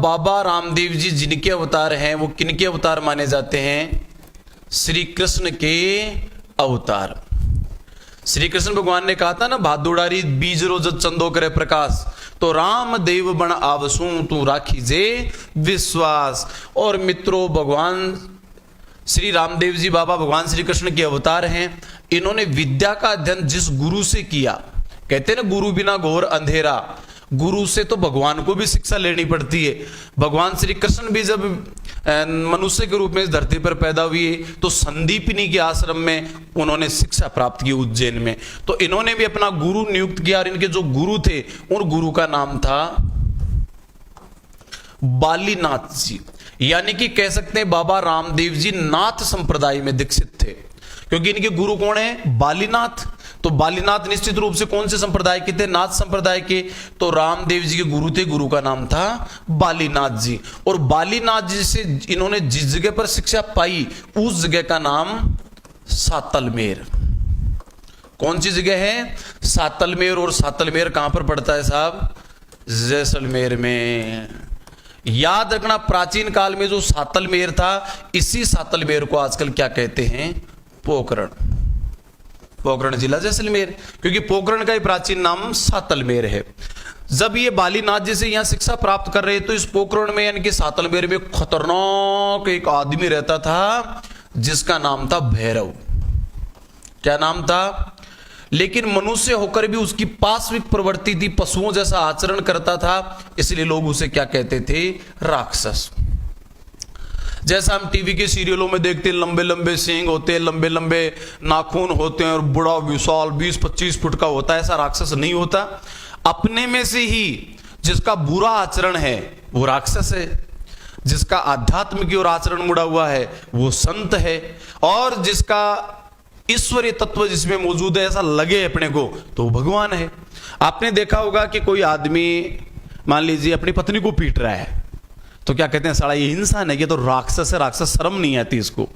बाबा रामदेव जी जिनके अवतार हैं वो किनके अवतार माने जाते हैं? श्री कृष्ण के अवतार। श्री कृष्ण भगवान ने कहा था ना, भादुड़ारी बीज रोज चंदो करे प्रकाश, तो राम देव बण आवसू तू राखी जे विश्वास। और मित्रों, भगवान श्री रामदेव जी बाबा भगवान श्री कृष्ण के अवतार हैं। इन्होंने विद्या का अध्ययन जिस गुरु से किया, कहते हैं ना गुरु बिना घोर अंधेरा, गुरु से तो भगवान को भी शिक्षा लेनी पड़ती है। भगवान श्री कृष्ण भी जब मनुष्य के रूप में इस धरती पर पैदा हुए तो संदीपनी के आश्रम में उन्होंने शिक्षा प्राप्त की उज्जैन में। तो इन्होंने भी अपना गुरु नियुक्त किया और इनके जो गुरु थे उन गुरु का नाम था बालीनाथ जी। यानी कि कह सकते हैं बाबा रामदेव जी नाथ संप्रदाय में दीक्षित थे, क्योंकि इनके गुरु कौन है? बालीनाथ। तो बालीनाथ निश्चित रूप से कौन से संप्रदाय के थे? नाथ संप्रदाय के। तो रामदेव जी के गुरु थे, गुरु का नाम था बालीनाथ जी। और बालीनाथ जी से इन्होंने जिस जगह पर शिक्षा पाई उस जगह का नाम सातलमेर। कौन सी जगह है? सातलमेर। और सातलमेर कहां पर पड़ता है साहब? जैसलमेर में। याद रखना, प्राचीन काल में जो सातलमेर था, इसी सातलमेर को आजकल क्या कहते हैं? पोखरण। पोखरण जिला जैसलमेर, क्योंकि पोखरण का ही प्राचीन नाम सातलमेर है। जब ये बालीनाथ जी से यहां शिक्षा प्राप्त कर रहे तो इस पोखरण में यानी कि सातलमेर में खतरनाक एक आदमी रहता था जिसका नाम था भैरव। क्या नाम था? लेकिन मनुष्य होकर भी उसकी पाश्विक प्रवृत्ति थी, पशुओं जैसा आचरण करता था, इसलिए लोग उसे क्या कहते थे? राक्षस। जैसा हम टीवी के सीरियलों में देखते हैं, लंबे लंबे सींग होते हैं, लंबे लंबे नाखून होते हैं और बड़ा विशाल 20-25 फुट का होता है, ऐसा राक्षस नहीं होता। अपने में से ही जिसका बुरा आचरण है वो राक्षस है, जिसका आध्यात्म की ओर आचरण मुड़ा हुआ है वो संत है, और जिसका ईश्वरीय तत्व जिसमें मौजूद है ऐसा लगे अपने को तो भगवान है। आपने देखा होगा कि कोई आदमी मान लीजिए अपनी पत्नी को पीट रहा है तो क्या कहते हैं? साला ये इंसान है, ये तो राक्षस है, राक्षस शर्म नहीं आती इसको।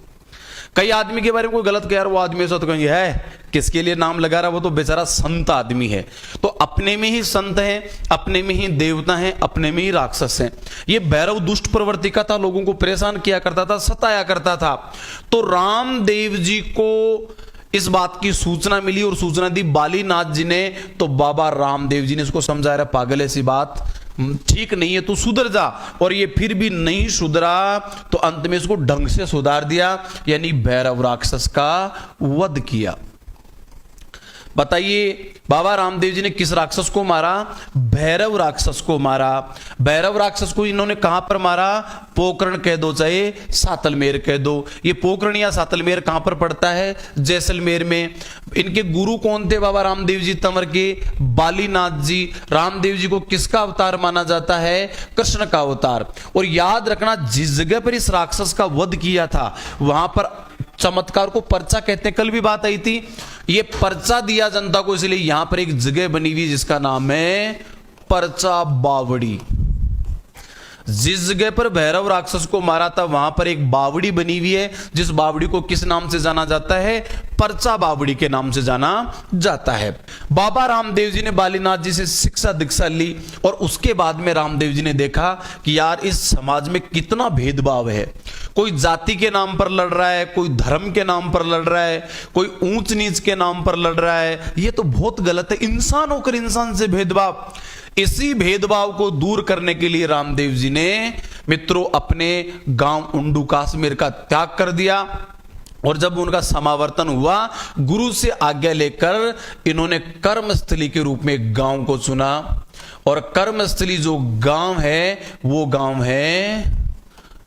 कई आदमी के बारे में कोई गलत कह रहा, वो आदमी ऐसा तो कहेंगे है किसके लिए नाम लगा रहा, वो तो बेचारा संत आदमी है। तो अपने में ही संत है, अपने में ही देवता है, अपने में ही राक्षस है। ये भैरव दुष्ट प्रवृत्ति का था, लोगों को परेशान किया करता था, सताया करता था। तो रामदेव जी को इस बात की सूचना मिली और सूचना दी बालीनाथ जी ने। तो बाबा रामदेव जी ने इसको समझाया, पागल ऐसी बात ठीक नहीं है, तू सुधर जा। और ये फिर भी नहीं सुधरा तो अंत में इसको ढंग से सुधार दिया, यानी भैरव राक्षस का वध किया। बताइए बाबा रामदेव जी ने किस राक्षस को मारा? भैरव राक्षस को मारा। भैरव राक्षस को इन्होंने कहां पर मारा? पोखरण कह दो चाहे सातलमेर कह दो। ये पोखरण या सातलमेर कहां पर पड़ता है? जैसलमेर में। इनके गुरु कौन थे बाबा रामदेव जी तंवर के? बालीनाथ जी। रामदेव जी को किसका अवतार माना जाता है? कृष्ण का अवतार। और याद रखना, जिस जगह पर इस राक्षस का वध किया था वहां पर चमत्कार को पर्चा कहते हैं, कल भी बात आई थी। ये पर्चा दिया जनता को, इसलिए यहां पर एक जगह बनी हुई जिसका नाम है पर्चा बावड़ी। जिस जगह पर भैरव राक्षस को मारा था वहां पर एक बावड़ी बनी हुई है, जिस बावड़ी को किस नाम से जाना जाता है? पर्चा बावड़ी के नाम से जाना जाता है। बाबा रामदेव जी ने बालीनाथ जी से शिक्षा दीक्षा ली और उसके बाद में रामदेव जी ने देखा कि यार इस समाज में कितना भेदभाव है। कोई जाति के नाम पर लड़ रहा है, कोई धर्म के नाम पर लड़ रहा है, कोई ऊंच नीच के नाम पर लड़ रहा है, ये तो बहुत गलत है। इंसान होकर इंसान से भेदभाव, इसी भेदभाव को दूर करने के लिए रामदेव जी ने मित्रों अपने गांव उंडू काश्मीर का त्याग कर दिया। और जब उनका समावर्तन हुआ, गुरु से आज्ञा लेकर इन्होंने कर्मस्थली के रूप में एक गांव को चुना। और कर्मस्थली जो गांव है वो गांव है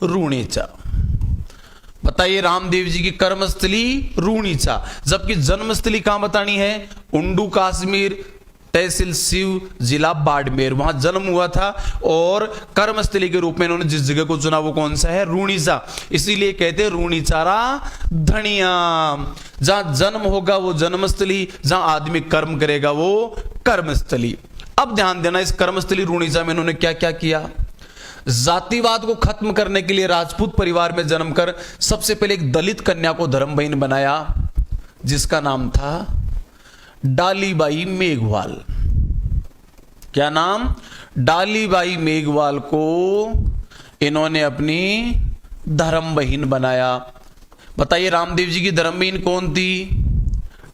रूणीचा। बताइए, रामदेव जी की कर्मस्थली रूणीचा, जबकि जन्मस्थली कहां बतानी है? उंडू काश्मीर, तहसील शिव, जिला बाड़मेर, वहां जन्म हुआ था। और कर्मस्थली के रूप में इन्होंने जिस जगह को चुना वो कौन सा है? रूणीचा। इसीलिए कहते हैं रूणीचारा धनिया। जहां जन्म होगा वो जन्मस्थली, जहां आदमी कर्म करेगा वो कर्मस्थली। अब ध्यान देना, इस कर्मस्थली रूणीचा में इन्होंने क्या क्या किया? जातिवाद को खत्म करने के लिए राजपूत परिवार में जन्मकर सबसे पहले एक दलित कन्या को धर्म बहन बनाया जिसका नाम था डालीबाई मेघवाल। क्या नाम? डालीबाई मेघवाल को इन्होंने अपनी धर्म बहन बनाया। बताइए रामदेव जी की धर्म बहन कौन थी?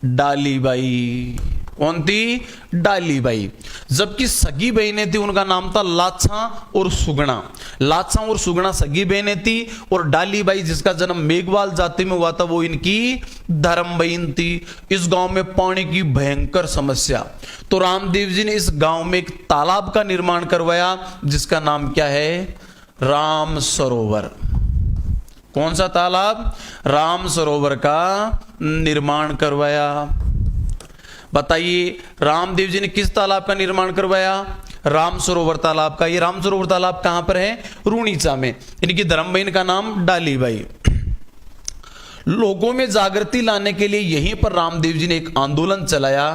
डालीबाई। कौन थी? डालीबाई। जबकि सगी बहनें थी, उनका नाम था लाछा और सुगना। लाछा और सुगना सगी बहनें थी और डालीबाई जिसका जन्म मेघवाल जाति में हुआ था वो इनकी धर्म बहन थी। इस गांव में पानी की भयंकर समस्या, तो रामदेव जी ने इस गांव में एक तालाब का निर्माण करवाया जिसका नाम क्या है? राम सरोवर। कौन सा तालाब? राम सरोवर का निर्माण करवाया। बताइए रामदेव जी ने किस तालाब का निर्माण करवाया? राम सरोवर तालाब का। ये राम सरोवर तालाब कहां पर है? रूणीचा में। इनकी धर्म बहन का नाम डालीबाई। लोगों में जागृति लाने के लिए यहीं पर रामदेव जी ने एक आंदोलन चलाया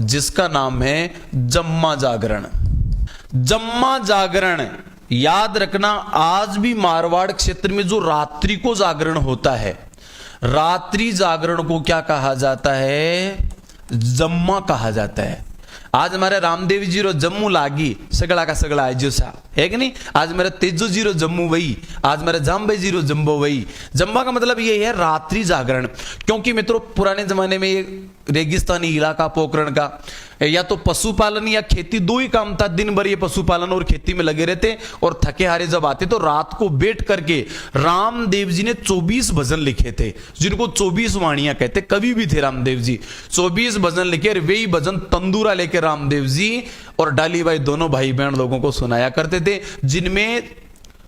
जिसका नाम है जम्मा जागरण। जम्मा जागरण याद रखना, आज भी मारवाड़ क्षेत्र में जो रात्रि को जागरण होता है, रात्रि जागरण को क्या कहा जाता है? जम्मा कहा जाता है। आज हमारे रामदेव जी रो जम्मू लागी, सगड़ा का सगड़ा है जो सा है कि नहीं। आज मेरा तेजो जी रो जम्मू वही, आज मेरा जाम्बे जी रो जम्बो वही। जम्बा का मतलब ये है रात्रि जागरण। क्योंकि मित्रों पुराने जमाने में ये रेगिस्तानी इलाका पोखरण का या तो पशुपालन या खेती, दो ही काम था। दिन भर ये पशुपालन और खेती में लगे रहते और थके हारे जब आते तो रात को बैठ करके रामदेव जी ने 24 भजन लिखे थे जिनको 24 वाणियां कहते। कवि भी थे रामदेव जी। 24 भजन लिखे और वही भजन तंदूरा लेके रामदेव जी और डालीबाई दोनों भाई बहन लोगों को सुनाया करते थे, जिनमें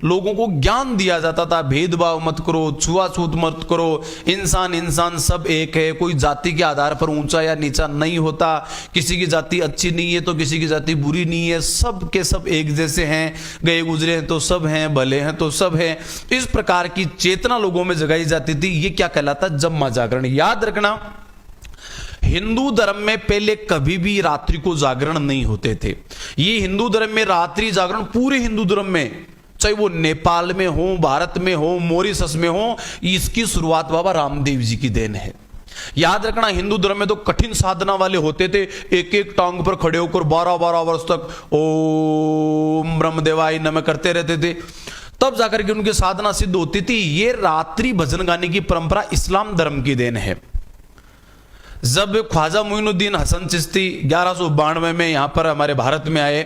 लोगों को ज्ञान दिया जाता था। भेदभाव मत करो, छुआछूत मत करो, इंसान इंसान सब एक है, कोई जाति के आधार पर ऊंचा या नीचा नहीं होता, किसी की जाति अच्छी नहीं है तो किसी की जाति बुरी नहीं है, सब के सब एक जैसे हैं, गए गुजरे हैं तो सब हैं, भले हैं तो सब हैं। इस प्रकार की चेतना लोगों में जगाई जाती थी। ये क्या कहलाता? जम्मा जागरण। याद रखना, हिंदू धर्म में पहले कभी भी रात्रि को जागरण नहीं होते थे। ये हिंदू धर्म में रात्रि जागरण, पूरे हिंदू धर्म में, चाहे वो नेपाल में हो, भारत में हो, मॉरिशस में हो, इसकी शुरुआत बाबा रामदेव जी की देन है। याद रखना, हिंदू धर्म में तो कठिन साधना वाले होते थे, एक एक टांग पर खड़े होकर 12-12 वर्ष तक ओम ब्रह्मदेवाय नमः करते रहते थे, तब जाकर के उनकी साधना सिद्ध होती थी। ये रात्रि भजन गाने की परंपरा इस्लाम धर्म की देन है। जब ख्वाजा मोइनुद्दीन हसन चिश्ती 1192 में यहां पर हमारे भारत में आए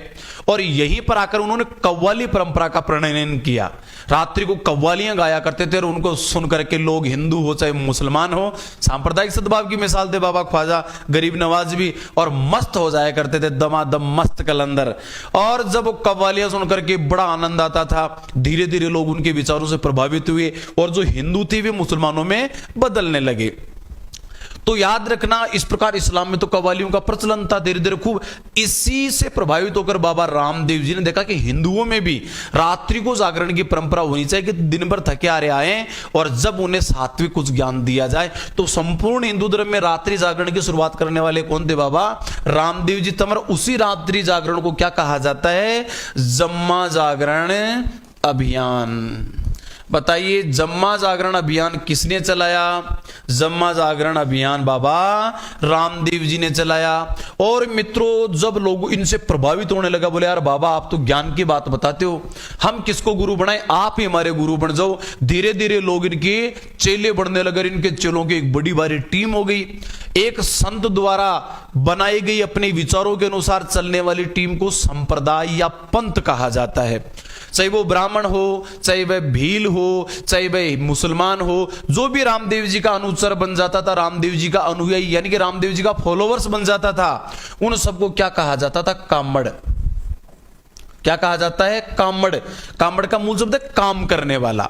और यहीं पर आकर उन्होंने कव्वाली परंपरा का प्रणयन किया। रात्रि को कव्वालियां गाया करते थे और उनको सुन करके लोग हिंदू हो चाहे मुसलमान हो, सांप्रदायिक सद्भाव की मिसाल थे बाबा ख्वाजा, गरीब नवाज भी, और मस्त हो जाया करते थे, दमादम मस्त कलंदर। और जब कव्वालियां सुन करके बड़ा आनंद आता था, धीरे धीरे लोग उनके विचारों से प्रभावित हुए और जो हिंदू थे वे मुसलमानों में बदलने लगे। तो याद रखना, इस प्रकार इस्लाम में तो कव्वालियों का प्रचलन था धीरे धीरे खूब। इसी से प्रभावित होकर बाबा रामदेव जी ने देखा कि हिंदुओं में भी रात्रि को जागरण की परंपरा होनी चाहिए कि दिन भर थके हारे आए और जब उन्हें सात्विक कुछ ज्ञान दिया जाए। तो संपूर्ण हिंदू धर्म में रात्रि जागरण की शुरुआत करने वाले कौन थे? बाबा रामदेव जी। तमर उसी रात्रि जागरण को क्या कहा जाता है? जम्मा जागरण अभियान। बताइए जम्मा जागरण अभियान किसने चलाया? जम्मा जागरण अभियान बाबा रामदेव जी ने चलाया। और मित्रों, जब लोग इनसे प्रभावित होने लगा, बोले यार बाबा आप तो ज्ञान की बात बताते हो, हम किसको गुरु बनाए? आप ही हमारे गुरु बन जाओ। धीरे धीरे लोग इनके चेले बढ़ने लगे। इनके चेलों की एक बड़ी भारी टीम हो गई। एक संत द्वारा बनाई गई अपने विचारों के अनुसार चलने वाली टीम को संप्रदाय या पंथ कहा जाता है। चाहे वो ब्राह्मण हो, चाहे वह भील हो, चाहे वह मुसलमान हो, जो भी रामदेव जी का अनुचर बन जाता था, रामदेव जी का अनुयायी यानी कि रामदेव जी का फॉलोवर्स बन जाता था, उन सबको क्या कहा जाता था? कामड़। क्या कहा जाता है? कामड़। कामड़ का मूल शब्द है काम करने वाला।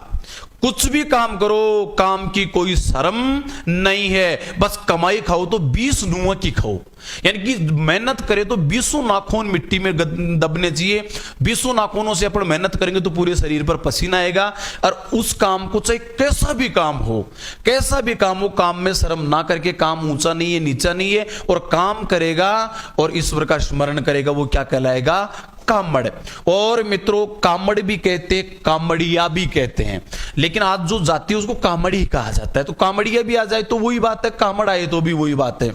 कुछ भी काम करो, काम की कोई शर्म नहीं है, बस कमाई खाओ तो 20 नुआ की खाओ, यानी कि मेहनत करे तो 20 नाखून मिट्टी में दबने चाहिए। 20 नाखूनों से अपन मेहनत करेंगे तो पूरे शरीर पर पसीना आएगा। और उस काम को चाहे कैसा भी काम हो, कैसा भी काम हो, काम में शर्म ना करके, काम ऊंचा नहीं है नीचा नहीं है, और काम करेगा और ईश्वर का स्मरण करेगा, वो क्या कहलाएगा? कामड़। और मित्रों कामड़ भी कहते, कामड़िया भी कहते हैं, लेकिन आज जो जाति है उसको कामड़ी ही कहा जाता है। तो कामड़िया भी आ जाए तो वही बात है, कामड़ आए तो भी वही बात है।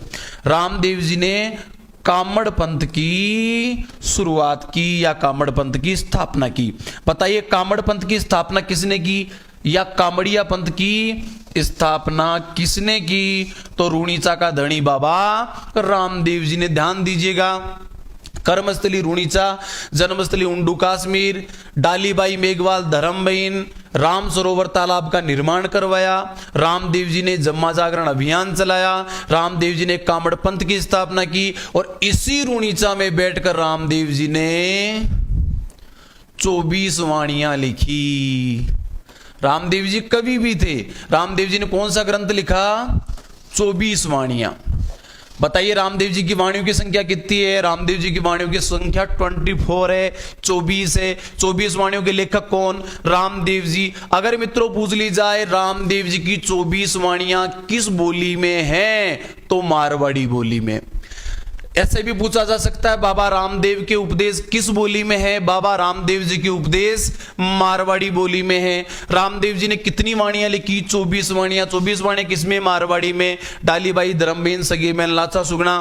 रामदेव जी ने कामड़ पंथ की शुरुआत की या कामड़ पंथ की स्थापना की। बताइए कामड़ पंथ की स्थापना किसने की या कामड़िया पंथ की स्थापना किसने की? तो रूणीचा का धनी बाबा रामदेव जी ने। ध्यान दीजिएगा, कर्मस्थली रूणीचा, जन्मस्थली उंडू काश्मीर, डालीबाई मेघवाल धर्मबीन, राम सरोवर तालाब का निर्माण करवाया, रामदेव जी ने जम्मा जागरण अभियान चलाया, रामदेव जी ने कामड़ पंथ की स्थापना की और इसी रूणीचा में बैठकर रामदेव जी ने 24 वाणियां लिखी। रामदेव जी कवि भी थे। रामदेव जी ने कौन सा ग्रंथ लिखा? 24 वाणियां। बताइए रामदेव जी की वाणियों की संख्या कितनी है? रामदेव जी की वाणियों की संख्या 24 है, 24 है। 24 वाणियों के लेखक कौन? रामदेव जी। अगर मित्रों पूछ ली जाए रामदेव जी की 24 वाणियां किस बोली में हैं, तो मारवाड़ी बोली में। ऐसे भी पूछा जा सकता है बाबा रामदेव के उपदेश किस बोली में है? बाबा रामदेव जी के उपदेश मारवाड़ी बोली में है। रामदेव जी ने कितनी वाणियां लिखी? 24 वाणियां। 24 वाणियां किसमें? मारवाड़ी में। डालीबाई धर्मबीन सगी में लाचा सुगना,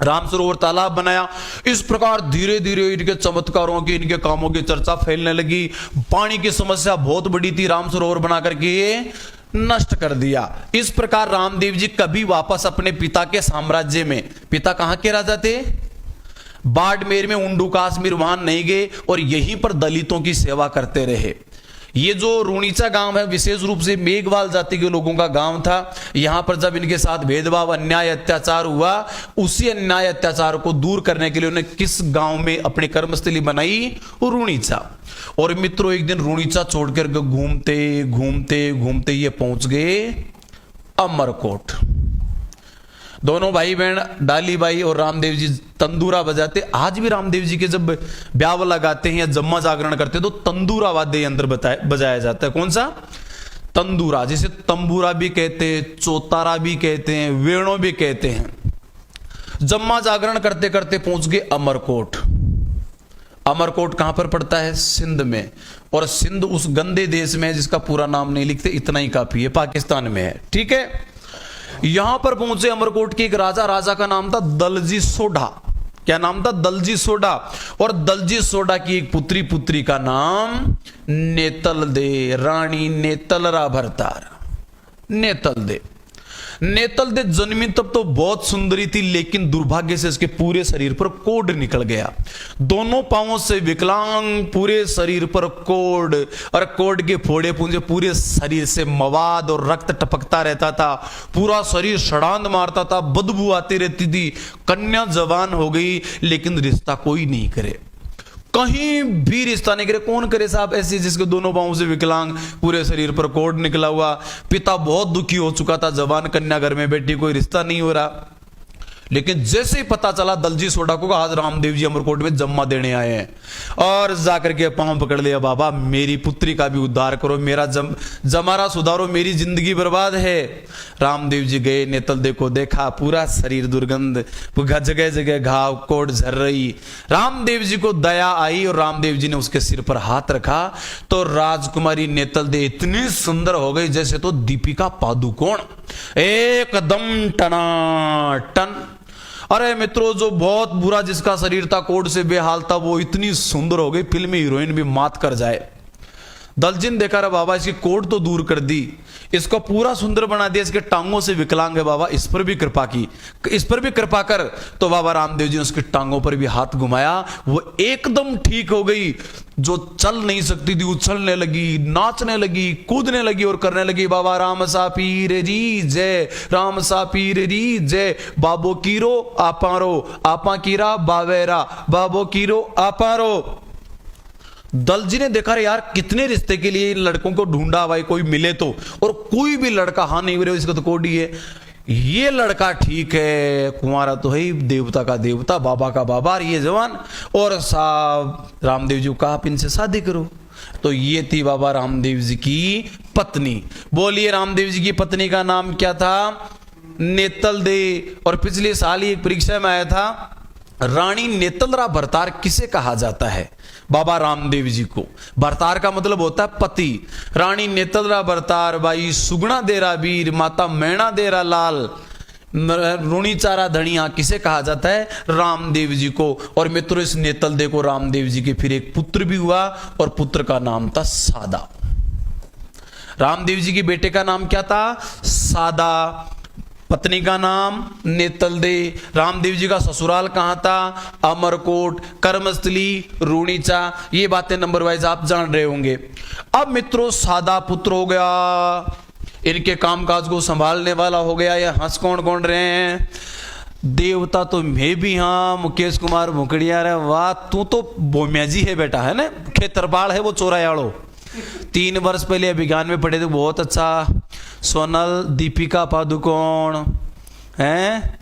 राम सरोवर तालाब बनाया। इस प्रकार धीरे धीरे इनके चमत्कारों की, इनके कामों की चर्चा फैलने लगी। पानी की समस्या बहुत बड़ी थी, राम सरोवर बना करके नष्ट कर दिया। इस प्रकार रामदेव जी कभी वापस अपने पिता के साम्राज्य में, पिता कहां के राजा थे? बाड़मेर में, उंडू काश्मीर, वहां नहीं गए और यहीं पर दलितों की सेवा करते रहे। ये जो रूणीचा गांव है विशेष रूप से मेघवाल जाति के लोगों का गांव था। यहां पर जब इनके साथ भेदभाव, अन्याय, अत्याचार हुआ, उसी अन्याय अत्याचार को दूर करने के लिए उन्होंने किस गांव में अपनी कर्मस्थली बनाई? रूणीचा। और मित्रों एक दिन रूणीचा छोड़कर घूमते घूमते घूमते ये पहुंच गए अमरकोट। दोनों भाई बहन डालीबाई और रामदेव जी तंदूरा बजाते। आज भी रामदेव जी के जब ब्याह लगाते हैं या जम्मा जागरण करते हैं तो तंदूरा वाद्य यंत्र बजाया जाता है। कौन सा? तंदूरा, जिसे तंबूरा भी कहते हैं, चौतारा भी कहते हैं, वेणो भी कहते हैं। जम्मा जागरण करते करते पहुंच गए अमरकोट। अमरकोट कहां पर पड़ता है? सिंध में। और सिंध उस गंदे देश में है जिसका पूरा नाम नहीं लिखते, इतना ही काफी है, पाकिस्तान में है। ठीक है, यहां पर पहुंचे अमरकोट के एक राजा, राजा का नाम था दलजी सोढ़ा। क्या नाम था? दलजी सोढ़ा। और दलजी सोढ़ा की एक पुत्री, पुत्री का नाम नेतल दे, रानी नेतलरा भरतार। नेतल दे, नेतल दे जन्मी तब तो बहुत सुंदरी थी, लेकिन दुर्भाग्य से इसके पूरे शरीर पर कोढ़ निकल गया। दोनों पांवों से विकलांग, पूरे शरीर पर कोढ़, और कोढ़ के फोड़े पूंजे, पूरे शरीर से मवाद और रक्त टपकता रहता था, पूरा शरीर सड़ांद मारता था, बदबू आती रहती थी। कन्या जवान हो गई लेकिन रिश्ता कोई नहीं करे, कहीं भी रिश्ता नहीं करे। कौन करे साहब ऐसे जिसके दोनों पांवों से विकलांग, पूरे शरीर पर कोढ़ निकला हुआ। पिता बहुत दुखी हो चुका था, जवान कन्या घर में बैठी, कोई रिश्ता नहीं हो रहा। लेकिन जैसे ही पता चला दलजी सोढ़ा को आज रामदेव जी अमरकोट में जम्मा देने आए हैं, और जाकर के पांव पकड़ लिया, बाबा मेरी पुत्री का भी उद्धार करो, मेरा जमारा सुधारो, मेरी जिंदगी बर्बाद है। रामदेव जी गए, नेतल दे को देखा, पूरा शरीर दुर्गंध, जगह जगह घाव, कोढ़ झर रही। रामदेव जी को दया आई और रामदेव जी ने उसके सिर पर हाथ रखा तो राजकुमारी नेतल दे इतनी सुंदर हो गई जैसे तो दीपिका पादुकोण, एकदम टनाटन। अरे मित्रों, जो बहुत बुरा जिसका शरीर था, कोढ़ से बेहाल था, वो इतनी सुंदर हो गई फिल्मी हीरोइन भी मात कर जाए। दलजी ने देखा, रे बाबा इसकी कोढ़ तो दूर कर दी, इसको पूरा सुंदर बना दिया, इसके टांगों से विकलांग है, बाबा इस पर भी कृपा की, इस पर भी कृपा कर। तो बाबा रामदेव जी ने उसकी टांगों पर भी हाथ घुमाया, वो एकदम ठीक हो गई। जो चल नहीं सकती थी उछलने लगी, नाचने लगी, कूदने लगी और करने लगी, बाबा राम सा पीर री जय, राम सा पीर री जय, बाबो कीरो आपारो, आपा कीरा बावेरा, बाबो कीरो आपारो। दलजी ने देखा, रे यार कितने रिश्ते के लिए इन लड़कों को ढूंढा, भाई कोई मिले तो, और कोई भी लड़का हाँ नहीं मिले, इसका तो कोड़ी है। ये लड़का ठीक है, कुंवारा तो है, देवता का देवता, बाबा का बाबा, ये जवान, और साहब रामदेव जी को कहा आप इनसे शादी करो। तो ये थी बाबा रामदेव जी की पत्नी। बोलिए रामदेव जी की पत्नी का नाम क्या था? नेतल दे। और पिछले साल ही एक परीक्षा में आया था, रानी नेतलरा भरतार किसे कहा जाता है? बाबा रामदेव जी को। भरतार का मतलब होता है पति। रानी नेतलरा भरतार, बाई सुगना देरा वीर, माता मैणा देरा लाल, रूणी चारा धनिया किसे कहा जाता है? रामदेव जी को। और मित्रों इस नेतल दे को रामदेव जी के फिर एक पुत्र भी हुआ और पुत्र का नाम था सादा। रामदेव जी के बेटे का नाम क्या था? सादा। पत्नी का नाम नेतल दे। रामदेव जी का ससुराल कहां था? अमरकोट, कर्मस्थली, रूणीचा। ये बातें नंबर वाइज आप जान रहे होंगे। अब मित्रों सादा पुत्र हो गया, इनके कामकाज को संभालने वाला हो गया। ये हंस कौन कौन रहे हैं? देवता तो मैं भी, हाँ मुकेश कुमार मुकड़िया रे, वाह तू तो बोमिया जी है बेटा, है ना, खेतरपाल है वो चोरायाड़ो। 3 वर्ष पहले अभिज्ञान में पढ़े थे, बहुत अच्छा। सोनल, दीपिका पादुकोण हैं,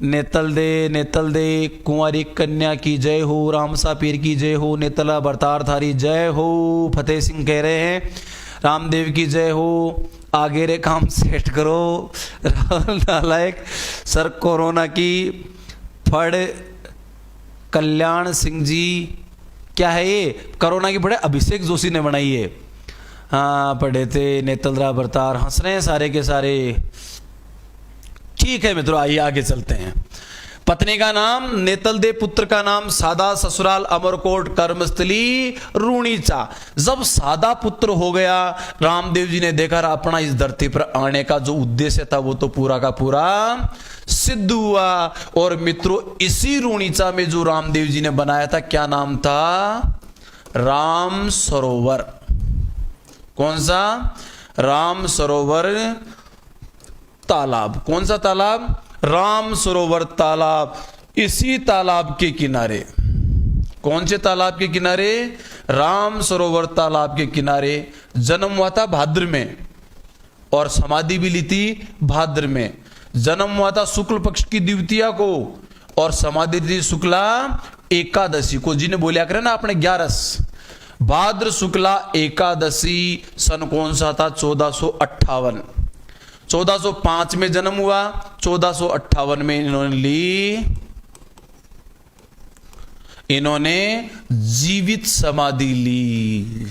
नेतल दे कुंवारी कन्या की जय हो, रामसा पीर की जय हो, नेतला बरतार थारी जय हो। फतेह सिंह कह रहे हैं रामदेव की जय हो, आगे रे काम सेट करो। राहुल नालायक सर कोरोना की फड़। कल्याण सिंह जी क्या है ये? कोरोना की पढ़े अभिषेक जोशी ने बनाई है, हाँ पढ़े थे। नेतलरा बरतार हंस रहे हैं सारे के सारे। ठीक है मित्रों, आइए आगे चलते हैं। पत्नी का नाम नेतल दे, पुत्र का नाम सादा, ससुराल अमरकोट, कर्मस्थली रूणीचा। जब सादा पुत्र हो गया, रामदेव जी ने देखा अपना इस धरती पर आने का जो उद्देश्य था वो तो पूरा का पूरा सिद्ध हुआ। और मित्रों इसी रूणीचा में जो रामदेव जी ने बनाया था, क्या नाम था? राम सरोवर। कौन सा? राम सरोवर तालाब। कौन सा तालाब? राम सरोवर तालाब। इसी तालाब के किनारे, कौन से तालाब के किनारे? राम सरोवर तालाब के किनारे जन्म हुआ था भाद्र में, और समाधि भी ली थी भाद्र में। जन्म हुआ था शुक्ल पक्ष की द्वितीया को, और समाधि थी शुक्ला एकादशी को। जिन्हें बोलिया करे ना अपने 11 भाद्र शुक्ला एकादशी। सन कौन सा था? 1458। 1405 में जन्म हुआ, 1458 में इन्होंने जीवित समाधि ली।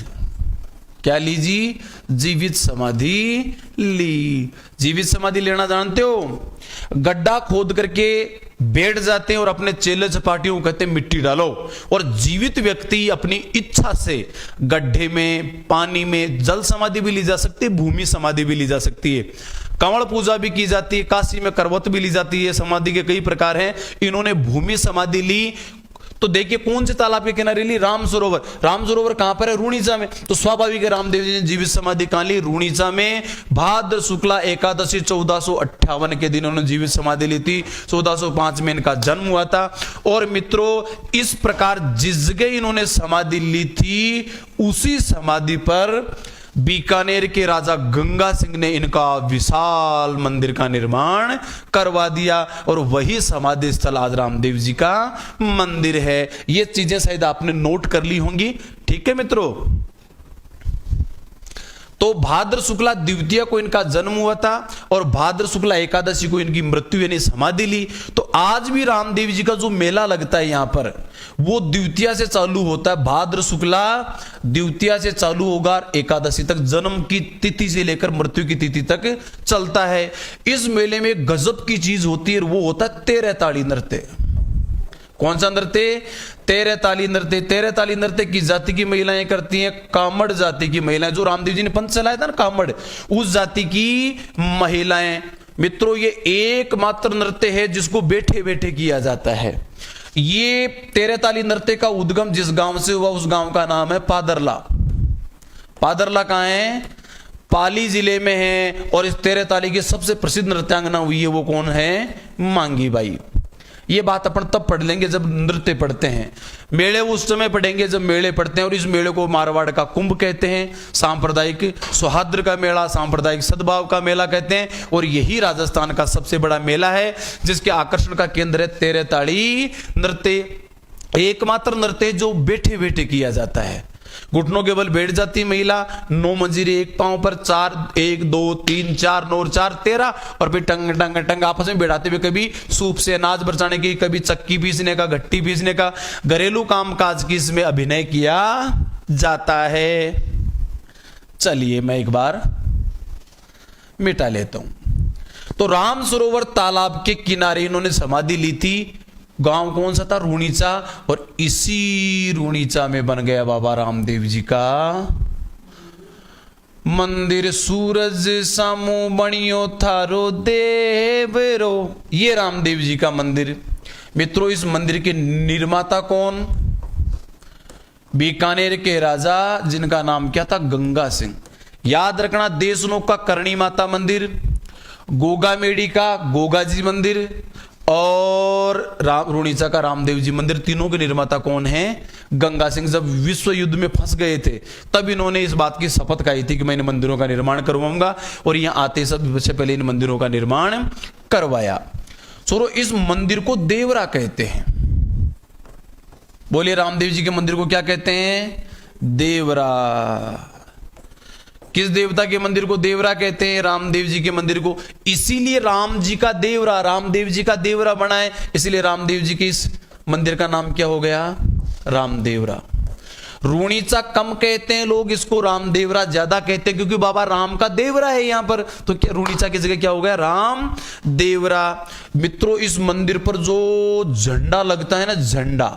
क्या ली जी? जीवित समाधि ली। जीवित समाधि लेना जानते हो? गड्ढा खोद करके बैठ जाते हैं और अपने चेले चपाटियों को कहते हैं मिट्टी डालो, और जीवित व्यक्ति अपनी इच्छा से गड्ढे में, पानी में, जल समाधि भी ली जा सकती है, भूमि समाधि भी ली जा सकती है, कंवड़ पूजा भी की जाती है, काशी में करवत भी ली जाती है। समाधि के कई प्रकार हैं। इन्होंने भूमि समाधि ली। तो देखिए कौन से तालाब के किनारे ली? राम सरोवर। राम सरोवर कहां पर है? रूणीचा में। तो स्वाभाविक है रामदेव जी ने जीवित समाधि कहां ली? रूणीचा में। भाद्र शुक्ला एकादशी 1458 के दिन उन्होंने जीवित समाधि ली थी। 1405 में इनका जन्म हुआ था। और मित्रों इस प्रकार जिस जगह इन्होंने समाधि ली थी, उसी समाधि पर बीकानेर के राजा गंगा सिंह ने इनका विशाल मंदिर का निर्माण करवा दिया, और वही समाधि स्थल आज रामदेव जी का मंदिर है। ये चीजें शायद आपने नोट कर ली होंगी। ठीक है मित्रों, तो भाद्र शुक्ला द्वितीया को इनका जन्म हुआ था, और भाद्र शुक्ला एकादशी को इनकी मृत्यु यानी समाधि ली। तो आज भी रामदेव जी का जो मेला लगता है यहां पर, वो द्वितीया से चालू होता है। भाद्र शुक्ला द्वितीया से चालू होगा, एकादशी तक, जन्म की तिथि से लेकर मृत्यु की तिथि तक चलता है। इस मेले में गजब की चीज होती है, वो होता है 13 ताड़ी नृत्य। कौन सा नृत्य? 13 ताली नृत्य। 13 ताली नृत्य की जाति की महिलाएं करती हैं, कामड़ जाति की महिलाएं। जो रामदेव जी ने पंथ चलाया था ना कामड़, उस जाति की महिलाएं। मित्रों ये एकमात्र नृत्य है जिसको बैठे बैठे किया जाता है। ये 13 ताली नृत्य का उद्गम जिस गांव से हुआ, उस गांव का नाम है पादरला। पादरला कहां है? पाली जिले में है। और इस 13 ताली की सबसे प्रसिद्ध नृत्यांगना हुई है, वो कौन है? मांगी बाई। ये बात अपन तब पढ़ लेंगे जब नृत्य पढ़ते हैं। मेले उस समय पढ़ेंगे जब मेले पढ़ते हैं। और इस मेले को मारवाड़ का कुंभ कहते हैं, सांप्रदायिक सौहार्द का मेला, सांप्रदायिक सद्भाव का मेला कहते हैं। और यही राजस्थान का सबसे बड़ा मेला है, जिसके आकर्षण का केंद्र है 13 ताड़ी नृत्य। एकमात्र नृत्य जो बैठे बैठे किया जाता है। घुटनों के बल बैठ जाती महिला, 9 मंजीरे एक पांव पर, 4 1 2 3 4 9 4 13, और फिर टंग टंग टंग आपस में बैठाते हुए कभी सूप से अनाज बरसाने की, कभी चक्की पीसने का, घट्टी पीसने का, घरेलू कामकाज की इसमें अभिनय किया जाता है। चलिए मैं एक बार मिटा लेता हूं। तो राम सरोवर तालाब के किनारे इन्होंने समाधि ली थी। गांव कौन सा था? रूणीचा। और इसी रूणीचा में बन गया बाबा रामदेव जी का मंदिर। सूरज सामू बणियो थारो देवरो, ये रामदेव जी का मंदिर। मित्रों, इस मंदिर के निर्माता कौन? बीकानेर के राजा, जिनका नाम क्या था? गंगा सिंह। याद रखना, देशनोक का करणी माता मंदिर, गोगामेड़ी का गोगा जी मंदिर और रूणीचा का रामदेव जी मंदिर, तीनों के निर्माता कौन है? गंगा सिंह। जब विश्व युद्ध में फंस गए थे तब इन्होंने इस बात की शपथ खाई थी कि मैं इन मंदिरों का निर्माण करवाऊंगा, और यहां आते सबसे पहले इन मंदिरों का निर्माण करवाया। सो इस मंदिर को देवरा कहते हैं। बोलिए, रामदेव जी के मंदिर को क्या कहते हैं? देवरा। किस देवता के मंदिर को देवरा कहते हैं? रामदेव जी के मंदिर को। इसीलिए राम जी का देवरा, रामदेव जी का देवरा बना है, इसलिए रामदेव जी के इस मंदिर का नाम क्या हो गया? रामदेवरा। रूणीचा कम कहते हैं लोग, इसको रामदेवरा ज्यादा कहते हैं, क्योंकि बाबा राम का देवरा है यहां पर। तो क्या रूणीचा की जगह क्या हो गया? राम देवरा। मित्रों, इस मंदिर पर जो झंडा लगता है ना, झंडा,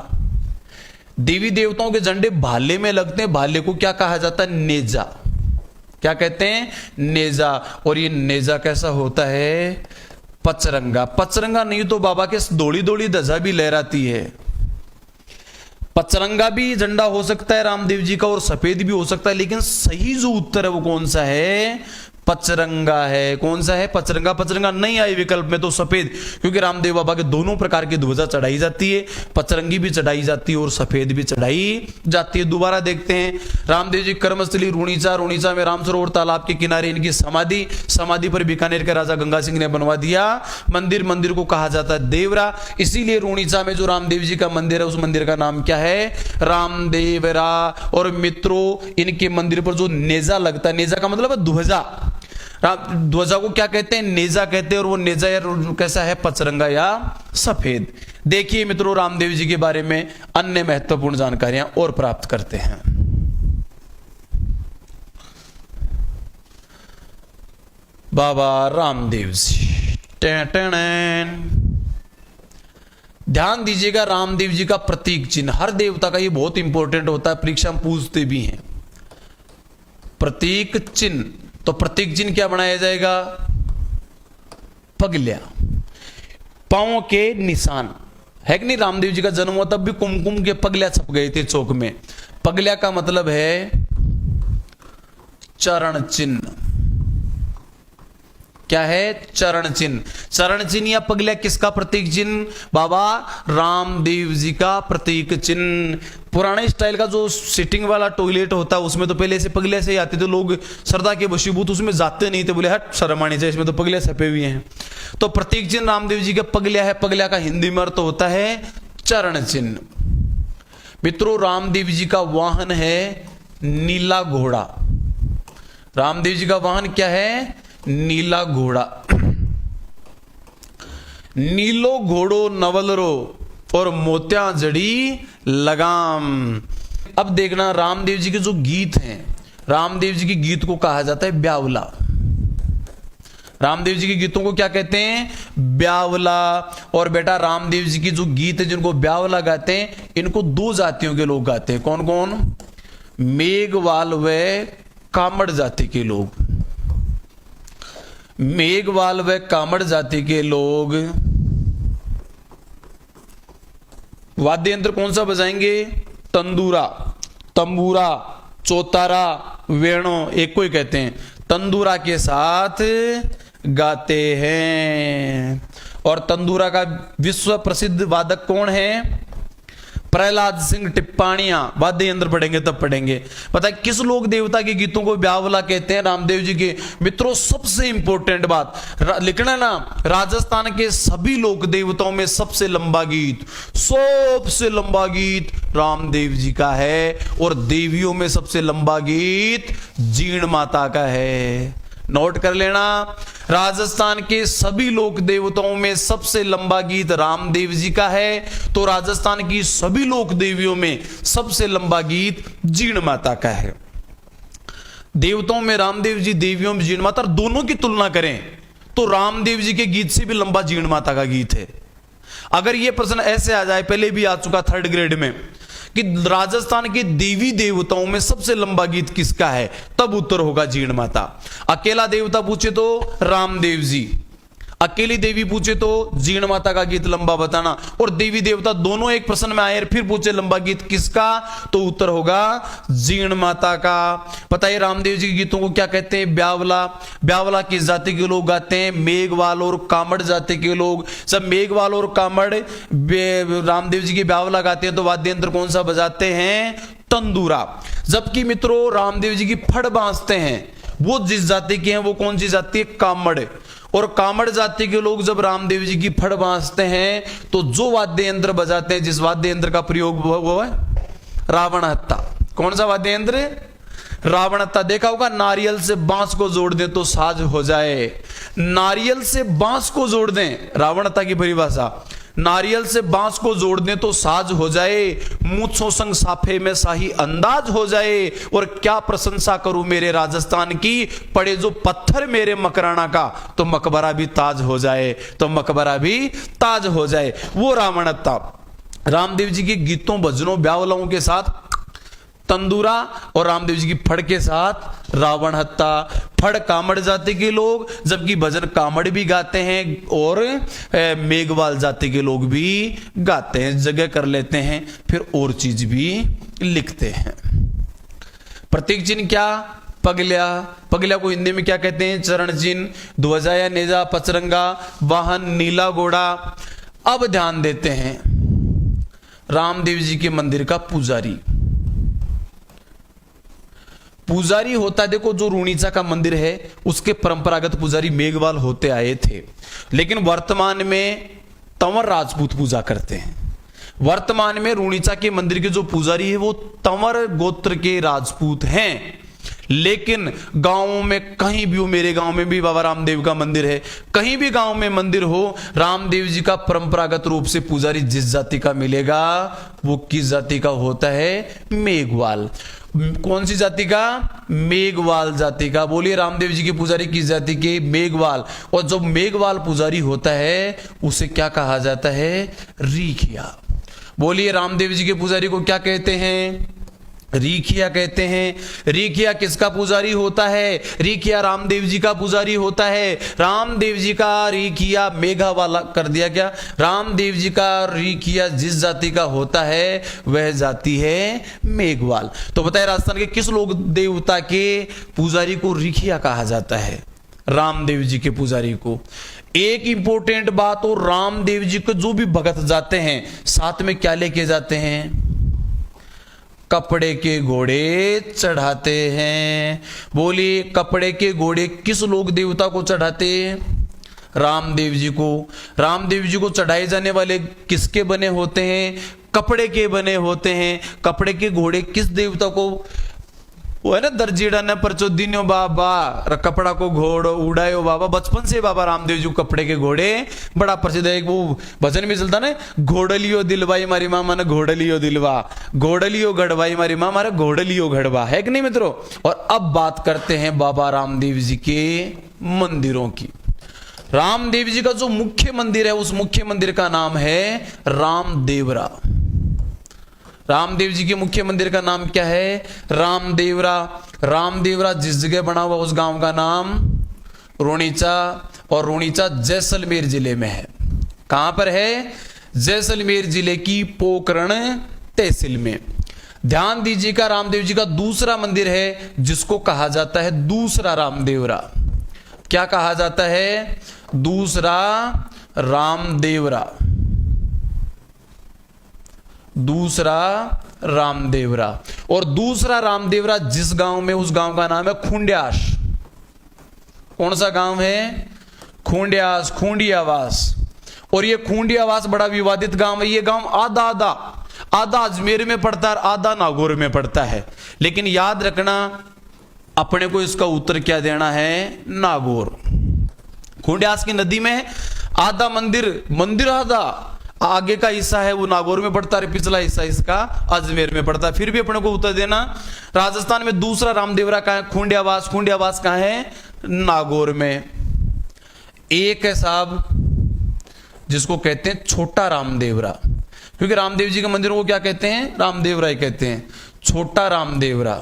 देवी देवताओं के झंडे भाले में लगते हैं। भाले को क्या कहा जाता है? नेजा। क्या कहते हैं? नेजा। और ये नेजा कैसा होता है? पचरंगा। पचरंगा नहीं तो बाबा के दौड़ी दौड़ी ध्वजा भी लहराती है। पचरंगा भी झंडा हो सकता है रामदेव जी का, और सफेद भी हो सकता है, लेकिन सही जो उत्तर है वो कौन सा है? पचरंगा है। कौन सा है? पचरंगा। पचरंगा नहीं आई विकल्प में तो सफेद, क्योंकि रामदेव बाबा के दोनों प्रकार की ध्वजा चढ़ाई जाती है, पचरंगी भी चढ़ाई जाती है और सफेद भी चढ़ाई जाती है। दोबारा देखते हैं, रामदेव जी कर्मस्थली रूणीचा। रूणीचा में राम सरोवर तालाब के किनारे इनकी समाधि। समाधि पर बीकानेर के राजा गंगा सिंह ने बनवा दिया मंदिर। मंदिर को कहा जाता है देवरा। इसीलिए रूणीचा में जो रामदेव जी का मंदिर है, उस मंदिर का नाम क्या है? रामदेवरा। और मित्रों, इनके मंदिर पर जो नेजा लगता है, नेजा का मतलब है ध्वजा। ध्वजा को क्या कहते हैं? नेजा कहते हैं। और वो नेजा यार कैसा है? पचरंगा या सफेद। देखिए मित्रों, रामदेव जी के बारे में अन्य महत्वपूर्ण जानकारियां और प्राप्त करते हैं। बाबा रामदेव जी, ध्यान दीजिएगा, रामदेव जी का प्रतीक चिन्ह, हर देवता का ये बहुत इंपॉर्टेंट होता है, परीक्षा में पूछते भी हैं। प्रतीक चिन्ह, तो प्रतीक चिन्ह क्या बनाया जाएगा? पगलिया, पांव के निशान, है कि नहीं? रामदेव जी का जन्म हुआ तब भी कुमकुम के पगलिया छप गए थे चौक में। पगलिया का मतलब है चरण चिन्ह। क्या है? चरण चिन्ह। चरण चिन्ह या पगलिया किसका प्रतीक चिन्ह? बाबा रामदेव जी का प्रतीक चिन्ह। पुराने स्टाइल का जो सिटिंग वाला टॉयलेट होता है, उसमें तो पहले से पगलिया से ही आते थे लोग, श्रद्धा के वशीभूत उसमें जाते नहीं थे, बोले हट शर्म आनी चाहिए, इसमें तो पगलिया छपे हुए हैं। तो प्रतीक चिन्ह रामदेव जी का पगलिया है। पगलिया का हिंदी में अर्थ होता है चरण चिन्ह। मित्रों, रामदेव जी का वाहन है नीला घोड़ा। रामदेव जी का वाहन क्या है? नीला घोड़ा। नीलो घोड़ो नवलरो और मोत्या जड़ी लगाम। अब देखना, रामदेव जी के जो गीत हैं, रामदेव जी के गीत को कहा जाता है ब्यावला। रामदेव जी के गीतों को क्या कहते हैं? ब्यावला। और बेटा, रामदेव जी की जो गीत है जिनको ब्यावला गाते हैं, इनको दो जातियों के लोग गाते हैं। कौन कौन? मेघवाल व कामड़ जाति के लोग। मेघवाल व कामड़ जाति के लोग वाद्य यंत्र कौन सा बजाएंगे? तंदूरा, तंबूरा, चौतारा, वेणु, एक को ही कहते हैं, तंदूरा के साथ गाते हैं। और तंदूरा का विश्व प्रसिद्ध वादक कौन है? प्रहलाद सिंह टिप्पाणियां। वाद्य यंत्र पढ़ेंगे तब पढ़ेंगे। पता है किस लोक देवता के गीतों को ब्यावला कहते हैं? रामदेव जी के। मित्रों, सबसे इंपॉर्टेंट बात लिखना ना, राजस्थान के सभी लोक देवताओं में सबसे लंबा गीत रामदेव जी का है, और देवियों में सबसे लंबा गीत जीण माता का है। नोट कर लेना, राजस्थान के सभी लोक देवताओं में सबसे लंबा गीत रामदेव जी का है, तो राजस्थान की सभी लोक देवियों में सबसे लंबा गीत जीण माता का है। देवताओं में रामदेव जी, देवियों में जीण माता, दोनों की तुलना करें तो रामदेव जी के गीत से भी लंबा जीण माता का गीत है। अगर यह प्रश्न ऐसे आ जाए, पहले भी आ चुका 3rd ग्रेड में, कि राजस्थान के देवी देवताओं में सबसे लंबा गीत किसका है, तब उत्तर होगा जीण माता। अकेला देवता पूछे तो रामदेव जी, अकेली देवी पूछे तो जीण माता का गीत लंबा बताना, और देवी देवता दोनों एक प्रश्न में आए फिर पूछे लंबा गीत किसका, तो उत्तर होगा जीण माता का। पता है रामदेव जी के गीतों को क्या कहते हैं, ब्यावला। ब्यावला किस जाति के लोग गाते हैं, मेघवाल और कामड़ जाति के लोग। सब मेघवाल और कामड़ रामदेव जी के ब्यावला गाते हैं, तो वाद्य यंत्र कौन सा बजाते हैं, तंदूरा। जबकि मित्रों रामदेव जी की फड़ बांसते हैं, वो जिस जाति के हैं वो कौन सी जाति है, कामड़। और कामड़ जाति के लोग जब रामदेव जी की फड़ बांसते हैं तो जो वाद्य यंत्र बजाते हैं, जिस वाद्य यंत्र का प्रयोग वो है रावण हत्ता। कौन सा वाद्य यंत्र, रावण हत्ता। देखा होगा, नारियल से बांस को जोड़ दें तो साज हो जाए। नारियल से बांस को जोड़ दें, रावण हत्ता की परिभाषा, नारियल से बांस को जोड़ दें तो साज हो जाए, मूंछों संग साफे में शाही अंदाज हो जाए। और क्या प्रशंसा करूं मेरे राजस्थान की, पड़े जो पत्थर मेरे मकराना का, तो मकबरा भी ताज हो जाए, तो मकबरा भी ताज हो जाए। वो रावणत्ता रामदेव जी के गीतों भजनों ब्यावलाओं के साथ तंदूरा, और रामदेव जी की फड़ के साथ रावण हत्ता। फड़ कामड़ जाति के लोग, जबकि भजन कामड़ भी गाते हैं और मेघवाल जाति के लोग भी गाते हैं, जगह कर लेते हैं, फिर और चीज भी लिखते हैं। प्रतीक चिन्ह क्या, पगल्या। पगल्या को हिंदी में क्या कहते हैं, चरण चिन्ह। ध्वजा या नेजा, पचरंगा, वाहन, नीला घोड़ा। अब ध्यान देते हैं रामदेव जी के मंदिर का पुजारी। पुजारी होता है, देखो जो रूणीचा का मंदिर है उसके परंपरागत पुजारी मेघवाल होते आए थे, लेकिन वर्तमान में तंवर राजपूत पूजा करते हैं। वर्तमान में रूणीचा के मंदिर के जो पुजारी है वो तंवर गोत्र के राजपूत हैं। लेकिन गांवों में कहीं भी हो, मेरे गांव में भी बाबा रामदेव का मंदिर है, कहीं भी गांव में मंदिर हो, रामदेव जी का परंपरागत रूप से पुजारी जिस जाति का मिलेगा वो किस जाति का होता है, मेघवाल। कौन सी जाति का, मेघवाल जाति का। बोलिए रामदेव जी के पुजारी किस जाति के, मेघवाल। और जो मेघवाल पुजारी होता है उसे क्या कहा जाता है, रीखिया। बोलिए रामदेव जी के पुजारी को क्या कहते हैं, रीखिया कहते हैं। रीखिया किसका पुजारी होता है, रीखिया रामदेव जी का पुजारी होता है। रामदेव जी का रीखिया मेघा वाला कर दिया क्या, रामदेव जी का रीखिया जिस जाति का होता है वह जाति है मेघवाल। तो बताइए राजस्थान के किस लोक देवता के पुजारी को रीखिया कहा जाता है, रामदेव जी के पुजारी को। एक इंपॉर्टेंट बात, और रामदेव जी को जो भी भगत जाते हैं साथ में क्या लेके जाते हैं, कपड़े के घोड़े चढ़ाते हैं। बोलिए कपड़े के घोड़े किस लोक देवता को चढ़ाते हैं, रामदेव जी को। रामदेव जी को चढ़ाए जाने वाले किसके बने होते हैं, कपड़े के बने होते हैं। कपड़े के घोड़े किस देवता को, वो है ना दर्जीड़ा ने परचो दिनो बाबा कपड़ा को घोड़ो उड़ायो बाबा। बचपन से बाबा रामदेव जी कपड़े के घोड़े बड़ा प्रसिद्ध है। वो भजन में चलता ना, घोड़लियो दिलवाई मारी माँ माने घोड़लियो दिलवा, घोड़लियो गढ़वाई मारी माँ मारे घोड़लियो गढ़वा, है कि नहीं मित्रों। और अब बात करते हैं बाबा रामदेव जी के मंदिरों की। रामदेव जी का जो मुख्य मंदिर है उस मुख्य मंदिर का नाम है रामदेवरा। रामदेव जी के मुख्य मंदिर का नाम क्या है, रामदेवरा। रामदेवरा जिस जगह बना हुआ उस गांव का नाम रूणीचा, और रूणीचा जैसलमेर जिले में है। कहां पर है, जैसलमेर जिले की पोकरण तहसील में। ध्यान दीजिएगा रामदेव जी का दूसरा मंदिर है जिसको कहा जाता है दूसरा रामदेवरा। क्या कहा जाता है, दूसरा रामदेवरा, दूसरा रामदेवरा। और दूसरा रामदेवरा जिस गांव में, उस गांव का नाम है खूंड्यास। कौन सा गांव है, खूंड्यास, खूंडियावास। और ये खूंडियावास बड़ा विवादित गांव है। ये गांव आधा अजमेर में पड़ता है, आधा नागौर में पड़ता है। लेकिन याद रखना अपने को इसका उत्तर क्या देना है, नागौर। खूंडियास की नदी में आधा मंदिर आधा आगे का हिस्सा है वो नागौर में पड़ता है, पिछला हिस्सा इसका अजमेर में पड़ता है। फिर भी अपने को उत्तर देना, राजस्थान में दूसरा रामदेवरा कहां है, खूंडियावास। खूंडियावास कहां है, नागौर में। एक है साहब जिसको कहते हैं छोटा रामदेवरा, क्योंकि रामदेव जी के मंदिर को क्या कहते हैं, रामदेवरा ही कहते हैं, छोटा रामदेवरा।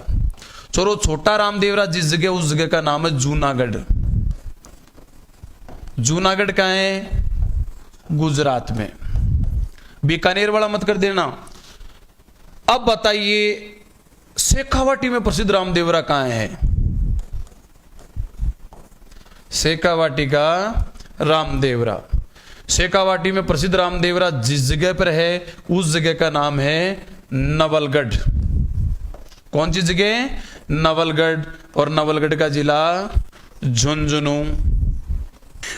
चलो छोटा रामदेवरा जिस जगह, उस जगह का नाम है जूनागढ़। जूनागढ़ कहाँ है, गुजरात में। बीकानेर वाला मत कर देना। अब बताइए शेखावाटी में प्रसिद्ध रामदेवरा कहाँ है, शेखावाटी का रामदेवरा। शेखावाटी में प्रसिद्ध रामदेवरा जिस जगह पर है उस जगह का नाम है नवलगढ़। कौन सी जगह, नवलगढ़, और नवलगढ़ का जिला झुंझुनू।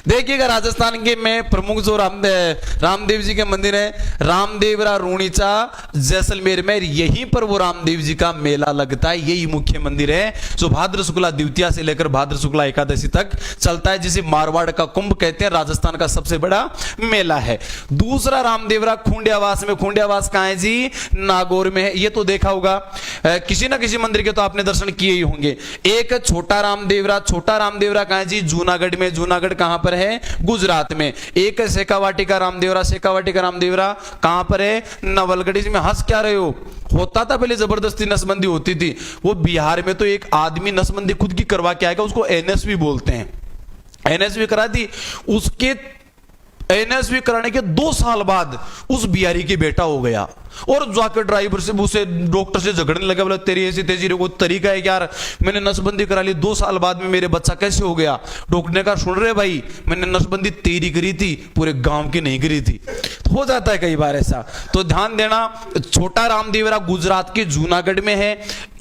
देखिएगा राजस्थान के में प्रमुख जो रामदेव जी के मंदिर है, रामदेवरा, रूणीचा, जैसलमेर में, यहीं पर वो रामदेव जी का मेला लगता है। यही मुख्य मंदिर है जो भाद्र शुक्ला द्वितीया से लेकर भाद्र शुक्ला एकादशी तक चलता है, जिसे मारवाड़ का कुंभ कहते हैं। राजस्थान का सबसे बड़ा मेला है। दूसरा रामदेवरा खूंडियावास में। खूंडियावास कहां है जी, नागौर में है। ये तो देखा होगा, किसी ना किसी मंदिर के तो आपने दर्शन किए ही होंगे। एक छोटा रामदेवरा। छोटा रामदेवरा कहां है जी, जूनागढ़ में। जूनागढ़ कहां पर है, गुजरात में। एक है शेखावाटी का रामदेवरा। शेखावाटी का रामदेवरा कहां पर है, नवलगढ़। इसमें हंस क्या रहे हो, होता था पहले जबरदस्ती नसबंदी होती थी। वो बिहार में तो एक आदमी नसबंदी खुद की करवा के आएगा, उसको एनएसवी बोलते हैं। एनएसवी करा दी, उसके एनएसवी कराने के 2 साल बाद उस बिहारी के बेटा हो गया, और जाकर ड्राइवर से, उसे डॉक्टर से झगड़ने लगा, बोला तेरी ऐसी तेजी को तरीका है यार, मैंने नसबंदी करा ली, 2 साल बाद में मेरे बच्चा कैसे हो गया। डॉक्टर ने कहा सुन रहे भाई, मैंने नसबंदी तेरी करी थी, पूरे गांव की नहीं करी थी। हो जाता है कई बार ऐसा, तो ध्यान देना। छोटा रामदेवरा गुजरात के जूनागढ़ में है।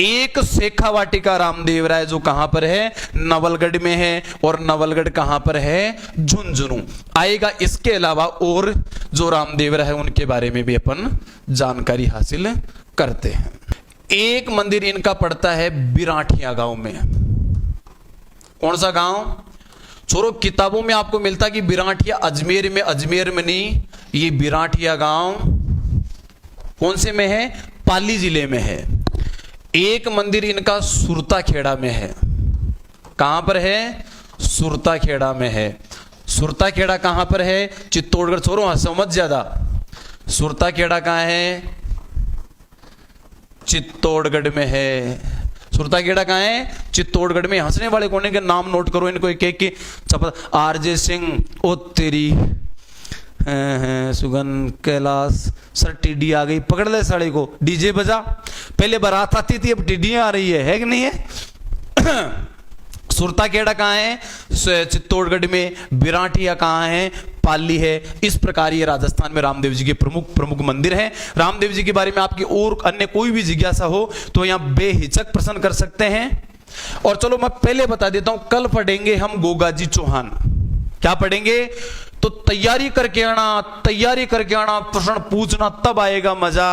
एक शेखावाटी का रामदेवरा है जो कहां पर है, नवलगढ़ में है, और नवलगढ़ कहां पर है, झुंझुनू आएगा। इसके अलावा और जो रामदेवरा है उनके बारे में भी अपन जानकारी हासिल करते हैं। एक मंदिर इनका पड़ता है बिराठिया गांव में। कौन सा गांव, छोरो किताबों में आपको मिलता कि बिराठिया अजमेर में, अजमेर में नहीं, ये बिराठिया गांव कौन से में है, पाली जिले में है। एक मंदिर इनका सुरता खेड़ा में है। कहां पर है, सुरता खेड़ा में है। सुरता खेड़ा कहां पर है, चित्तौड़गढ़। छोरो हंसो मत ज्यादा। सुरता खेड़ा कहां है, चित्तौड़गढ़ में है। सुरता खेड़ा कहां है, चित्तौड़गढ़ में। हंसने वाले कौन है के नाम नोट करो इनको एक एक की। आरजे सिंह, ओ तेरी, सुगन, कैलाश, सर टिड्डी आ गई, पकड़ ले साड़ी को, डीजे बजा। पहले बारात आती थी, अब टिड्डियां आ रही है कि नहीं है। सुरता खेड़ा कहां है, चित्तौड़गढ़ में। बिराठिया कहां है, पाली है। इस प्रकार ये राजस्थान में रामदेव जी के प्रमुख मंदिर हैं। रामदेव जी के बारे में आपकी और अन्य कोई भी जिज्ञासा हो तो यहां बेहिचक प्रश्न कर सकते हैं। और चलो मैं पहले बता देता हूं, कल पढ़ेंगे हम गोगाजी चौहान। क्या पढ़ेंगे, तो तैयारी करके आना, तैयारी करके आना, प्रश्न पूछना, तब आएगा मजा।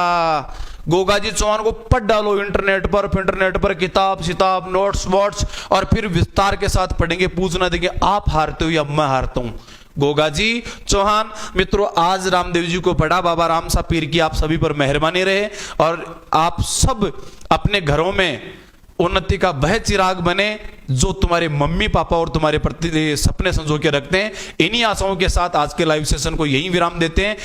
गोगाजी चौहान को पढ़ डालो इंटरनेट पर किताब सिताब नोट्स वोट्स, और फिर विस्तार के साथ पढ़ेंगे, पूछना देंगे आप हारते हो या मैं हारता हूं। गोगाजी चौहान। मित्रों आज रामदेव जी को पढ़ा, बाबा राम सा पीर की आप सभी पर मेहरबानी रहे, और आप सब अपने घरों में उन्नति का वह चिराग बने जो तुम्हारे मम्मी पापा और तुम्हारे प्रति सपने संजो के रखते हैं। इन्हीं आशाओं के साथ आज के लाइव सेशन को यहीं विराम देते हैं।